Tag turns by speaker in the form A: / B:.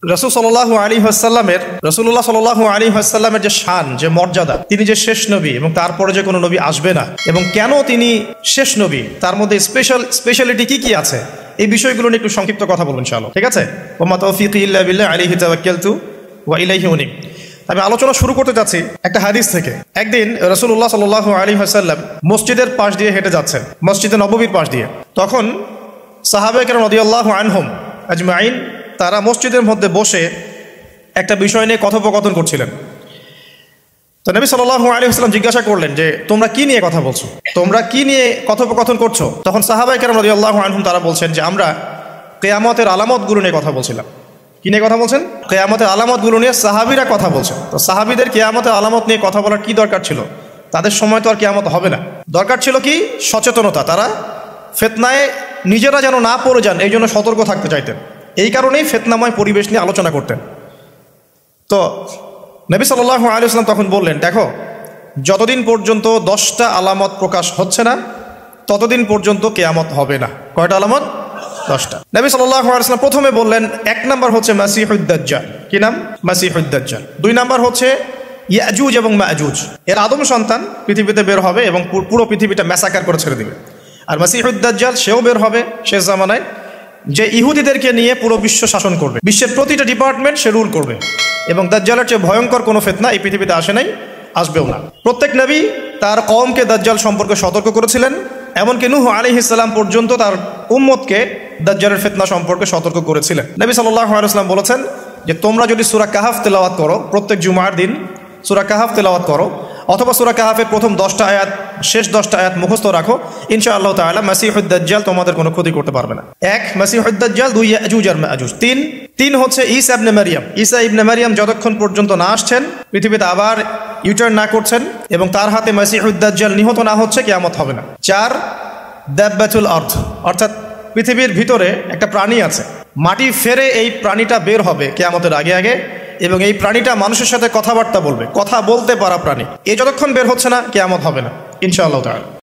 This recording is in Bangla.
A: রাসূলুল্লাহ সাল্লাল্লাহু আলাইহি ওয়াসাল্লামের যে শান, যে মর্যাদা, তিনি যে শেষ নবী এবং তারপরে যে কোনো নবী আসবে না, এবং কেন তিনি শেষ নবী, তার মধ্যে স্পেশালিটি কি কি আছে, এই বিষয়গুলো নিয়ে একটু সংক্ষিপ্ত কথা বলবো ইনশাআল্লাহ। ঠিক আছে? ওয়া মা তাওফীকি ইল্লা বিল্লাহ আলাইহি তাওয়াক্কালতু ওয়া ইলাইহি উনীব। আমি আলোচনা শুরু করতে যাচ্ছি একটা হাদিস থেকে। একদিন রাসূলুল্লাহ সাল্লাল্লাহু আলাইহি ওয়াসাল্লাম মসজিদের পাশ দিয়ে হেঁটে যাচ্ছেন, মসজিদে নববীর পাশ দিয়ে। তখন সাহাবায়ে কেরাম রাদিয়াল্লাহু আনহুম আজমাইন তারা মসজিদের মধ্যে বসে একটা বিষয় নিয়ে কথোপকথন করছিলেন। তো নবী সাল্লাল্লাহু আলাইহি ওয়াসাল্লাম জিজ্ঞাসা করলেন যে তোমরা কি নিয়ে কথা বলছো, তোমরা কি নিয়ে কথোপকথন করছো? তখন সাহাবায়ে কেরাম রাদিয়াল্লাহু আনহুম তারা বলছেন যে আমরা কিয়ামতের আলামতগুলো নিয়ে কথা বলছিলাম। কি নিয়ে কথা বলছেন? কিয়ামতের আলামতগুলো নিয়ে সাহাবীরা কথা বলছেন। তো সাহাবীদের কিয়ামতের আলামত নিয়ে কথা বলার কি দরকার ছিল? তাদের সময় তো আর কিয়ামত হবে না। দরকার ছিল কি? সচেতনতা। তারা ফিতনায় নিজেরা যেন না পড়ে যান, এই জন্য সতর্ক থাকতে চাইতেন। এই কারণেই ফিতনাময় পরিবেশ নিয়ে আলোচনা করতেন। তো নবী সাল্লাল্লাহু আলাইহি ওয়াসাল্লাম তখন বললেন, দেখো, যতদিন পর্যন্ত 10টা আলামত প্রকাশ হচ্ছে না ততদিন পর্যন্ত কিয়ামত হবে না। কয়টা আলামত? 10টা। নবী সাল্লাল্লাহু আলাইহি ওয়াসাল্লাম প্রথমে বললেন, এক নাম্বার হচ্ছে মাসিহুদ দাজ্জাল। কি নাম? মাসিহুদ দাজ্জাল। 2 নাম্বার হচ্ছে ইয়াজুজ এবং মাজুজ। এর আদম সন্তান পৃথিবীতে বের হবে এবং পুরো পৃথিবীটা ম্যাসাকার করে ছেড়ে দিবে। আর মাসিহুদ দাজ্জাল সেও বের হবে শেষ জামানায়, যে ইহুদিদেরকে নিয়ে পুরো বিশ্ব শাসন করবে, বিশ্বের প্রতিটা ডিপার্টমেন্ট সে রুল করবে। এবং দাজ্জালের চেয়ে ভয়ঙ্কর কোনো ফিতনা এই পৃথিবীতে আসে নাই, আসবেও না। প্রত্যেক নবী তার কওমকে দাজ্জাল সম্পর্কে সতর্ক করেছিলেন, এমনকি নূহ আলাইহিস সালাম পর্যন্ত তার উম্মতকে দাজ্জালের ফিতনা সম্পর্কে সতর্ক করেছিলেন। নবী সাল্লাল্লাহু আলাইহি ওয়াসাল্লাম বলেছেন যে তোমরা যদি সূরা কাহাফ তেলাওয়াত করো, প্রত্যেক জুমার দিন সূরা কাহাফ তেলাওয়াত করো, অথবা সূরা কাহাফের প্রথম 10টা আয়াত, শেষ 10টা আয়াত মুখস্থ রাখো, ইনশাআল্লাহ তাআলা মাসিহুদ দাজ্জাল তোমাদের কোনো ক্ষতি করতে পারবে না। 1 মাসিহুদ দাজ্জাল, 2 ইয়াজুজ আর মাজুজ, 3 হচ্ছে ঈসা ইবনে মারইয়াম। ঈসা ইবনে মারইয়াম যতক্ষণ পর্যন্ত না আসছেন, পৃথিবীতে আবার ইউটার্ন না করছেন এবং তার হাতে মাসিহুদ দাজ্জাল নিহত না হচ্ছে, কিয়ামত হবে না। 4 দাব্বাতুল আরদ, অর্থাৎ পৃথিবীর ভিতরে একটা প্রাণী আছে, মাটি ফেরে এই প্রাণীটা বের হবে কিয়ামতের আগে আগে, এবং এই প্রাণীটা মানুষের সাথে কথাবার্তা বলবে, কথা বলতে পারা প্রাণী। এই যতক্ষণ বের হচ্ছে না, কিয়ামত হবে না ইনশাআল্লাহ তাআলা।